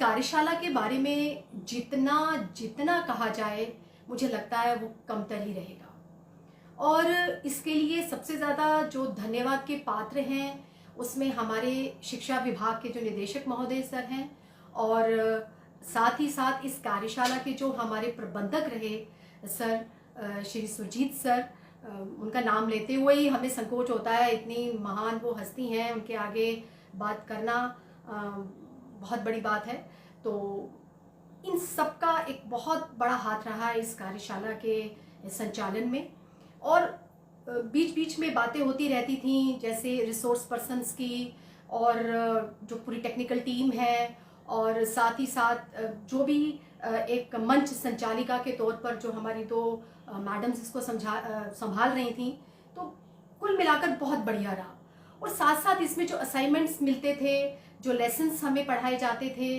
कार्यशाला के बारे में जितना जितना कहा जाए मुझे लगता है वो कमतर ही रहेगा। और इसके लिए सबसे ज़्यादा जो धन्यवाद के पात्र हैं उसमें हमारे शिक्षा विभाग के जो निदेशक महोदय सर हैं, और साथ ही साथ इस कार्यशाला के जो हमारे प्रबंधक रहे सर श्री सुरजीत सर, उनका नाम लेते हुए ही हमें संकोच होता है, इतनी महान वो हस्ती हैं, उनके आगे बात करना बहुत बड़ी बात है। तो इन सब का एक बहुत बड़ा हाथ रहा है इस कार्यशाला के संचालन में। और बीच बीच में बातें होती रहती थी, जैसे रिसोर्स पर्सन्स की और जो पूरी टेक्निकल टीम है, और साथ ही साथ जो भी एक मंच संचालिका के तौर पर जो हमारी दो मैडम्स इसको संभाल रही थी, तो कुल मिलाकर बहुत बढ़िया रहा। और साथ साथ इसमें जो असाइनमेंट्स मिलते थे, जो लेसन्स हमें पढ़ाए जाते थे,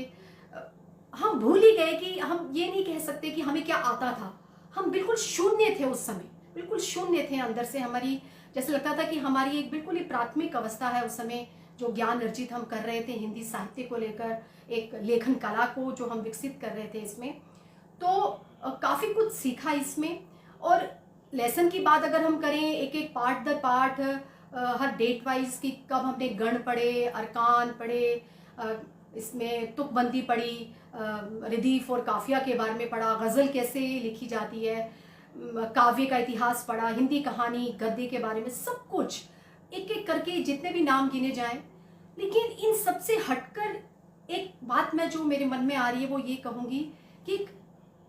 हम भूल ही गए कि हम ये नहीं कह सकते कि हमें क्या आता था। हम बिल्कुल शून्य थे उस समय, बिल्कुल शून्य थे अंदर से। हमारी जैसे लगता था कि हमारी एक बिल्कुल ही प्राथमिक अवस्था है उस समय, जो ज्ञान अर्जित हम कर रहे थे हिंदी साहित्य को लेकर, एक लेखन कला को जो हम विकसित कर रहे थे इसमें। तो काफ़ी कुछ सीखा इसमें। और लेसन की बात अगर हम करें, एक एक पार्ट दर पार्ट हर डेट वाइज की कब हमने गण पढ़े, अरकान पढ़े, इसमें तुकबंदी पढ़ी, रिदीफ और काफिया के बारे में पढ़ा, गज़ल कैसे लिखी जाती है, काव्य का इतिहास पढ़ा, हिंदी कहानी गद्य के बारे में, सब कुछ एक एक करके जितने भी नाम गिने जाएं। लेकिन इन सबसे हटकर एक बात मैं जो मेरे मन में आ रही है वो ये कहूँगी कि एक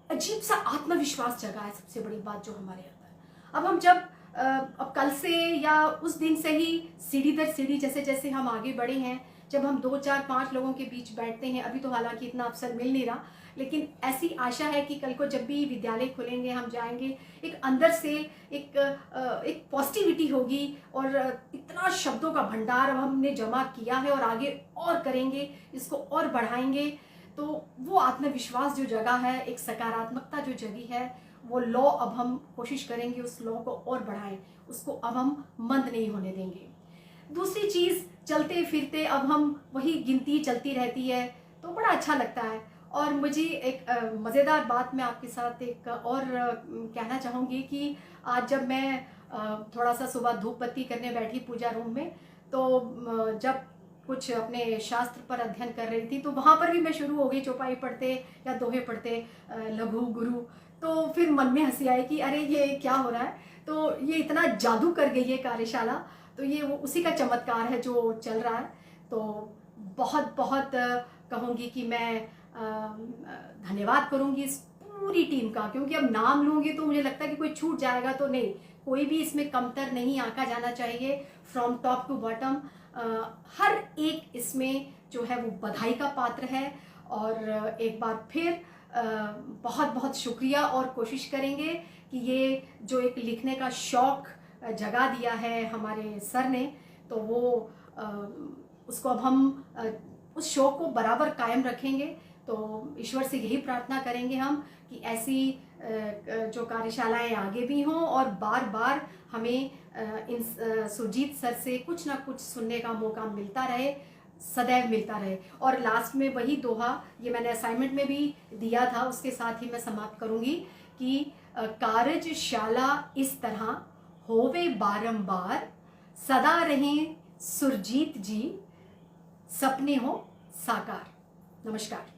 अजीब सा आत्मविश्वास जगा है। सबसे बड़ी बात जो हमारे अंदर, अब हम जब अब कल से या उस दिन से ही सीढ़ी दर सीढ़ी जैसे जैसे हम आगे बढ़े हैं, जब हम 2, 4, 5 लोगों के बीच बैठते हैं, अभी तो हालांकि इतना अवसर मिल नहीं रहा, लेकिन ऐसी आशा है कि कल को जब भी विद्यालय खुलेंगे हम जाएंगे, एक अंदर से एक पॉजिटिविटी होगी, और इतना शब्दों का भंडार अब हमने जमा किया है और आगे और करेंगे, इसको और बढ़ाएंगे। तो वो आत्मविश्वास जो जगह है, एक सकारात्मकता जो जगी है, वो लॉ अब हम कोशिश करेंगे उस लॉ को और बढ़ाएं, उसको अब हम मंद नहीं होने देंगे। दूसरी चीज़, चलते फिरते अब हम वही गिनती चलती रहती है, तो बड़ा अच्छा लगता है। और मुझे एक मज़ेदार बात मैं आपके साथ एक और कहना चाहूँगी कि आज जब मैं थोड़ा सा सुबह धूप बत्ती करने बैठी पूजा रूम में, तो जब कुछ अपने शास्त्र पर अध्ययन कर रही थी, तो वहाँ पर भी मैं शुरू हो गई चौपाई पढ़ते या दोहे पढ़ते, लघु गुरु। तो फिर मन में हंसी आई कि अरे ये क्या हो रहा है, तो ये इतना जादू कर गई है कार्यशाला, तो ये वो उसी का चमत्कार है जो चल रहा है। तो बहुत बहुत कहूँगी कि मैं धन्यवाद करूँगी इस पूरी टीम का, क्योंकि अब नाम लूँगी तो मुझे लगता है कि कोई छूट जाएगा, तो नहीं, कोई भी इसमें कमतर नहीं आंका जाना चाहिए। फ्रॉम टॉप टू बॉटम हर एक इसमें जो है वो बधाई का पात्र है। और एक बार फिर बहुत बहुत शुक्रिया, और कोशिश करेंगे कि ये जो एक लिखने का शौक़ जगा दिया है हमारे सर ने, तो वो उसको अब हम उस शौक़ को बराबर कायम रखेंगे। तो ईश्वर से यही प्रार्थना करेंगे हम कि ऐसी जो कार्यशालाएं आगे भी हों, और बार बार हमें इन सुरजीत सर से कुछ ना कुछ सुनने का मौका मिलता रहे, सदैव मिलता रहे। और लास्ट में वही दोहा, ये मैंने असाइनमेंट में भी दिया था, उसके साथ ही मैं समाप्त करूँगी कि कार्यशाला इस तरह होवे बारंबार, सदा रहें सुरजीत जी, सपने हो साकार। नमस्कार।